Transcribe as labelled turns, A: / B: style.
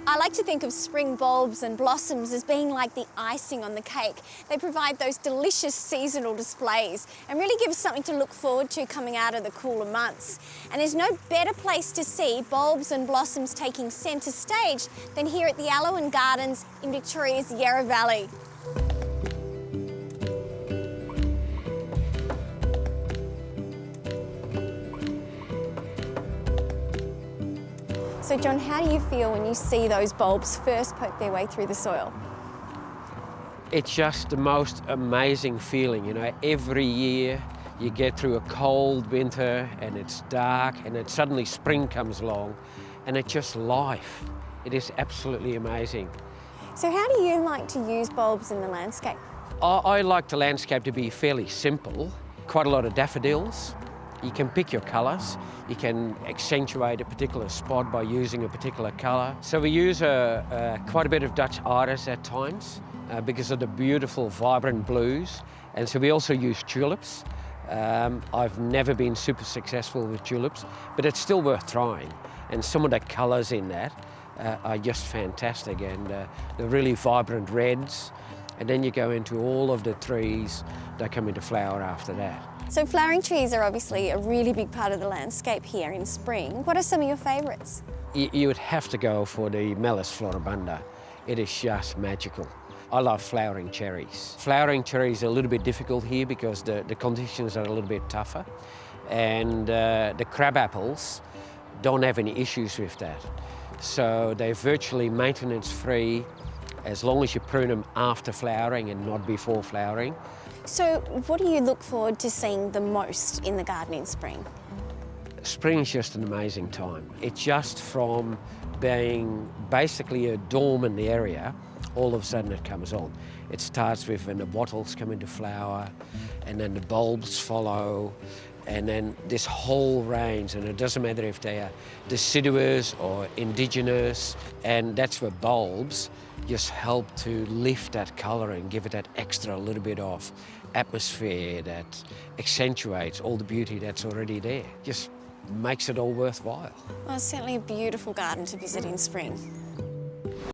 A: I like to think of spring bulbs and blossoms as being like the icing on the cake. They provide those delicious seasonal displays and really give us something to look forward to coming out of the cooler months. And there's no better place to see bulbs and blossoms taking centre stage than here at the Aloe Gardens in Victoria's Yarra Valley. So John, how do you feel when you see those bulbs first poke their way through the soil?
B: It's just the most amazing feeling, you know. Every year you get through a cold winter and it's dark and then suddenly spring comes along and it's just life. It is absolutely amazing.
A: So how do you like to use bulbs in the landscape?
B: I like the landscape to be fairly simple. Quite a lot of daffodils. You can pick your colours. You can accentuate a particular spot by using a particular colour. So we use quite a bit of Dutch iris at times because of the beautiful, vibrant blues. And so we also use tulips. I've never been super successful with tulips, but it's still worth trying. And some of the colours in that are just fantastic, and the really vibrant reds. And then you go into all of the trees that come into flower after that.
A: So flowering trees are obviously a really big part of the landscape here in spring. What are some of your favourites?
B: You would have to go for the Melis floribunda. It is just magical. I love flowering cherries. Flowering cherries are a little bit difficult here because the conditions are a little bit tougher. And the crab apples don't have any issues with that. So they're virtually maintenance-free as long as you prune them after flowering and not before flowering.
A: So what do you look forward to seeing the most in the garden in spring?
B: Spring is just an amazing time. It's just from being basically a dormant area, all of a sudden it comes on. It starts with when the wattles come into flower, and then the bulbs follow, and then this whole range, and it doesn't matter if they are deciduous or indigenous, and that's where bulbs just help to lift that colour and give it that extra little bit of atmosphere that accentuates all the beauty that's already there. Just makes it all worthwhile.
A: Well, it's certainly a beautiful garden to visit in spring.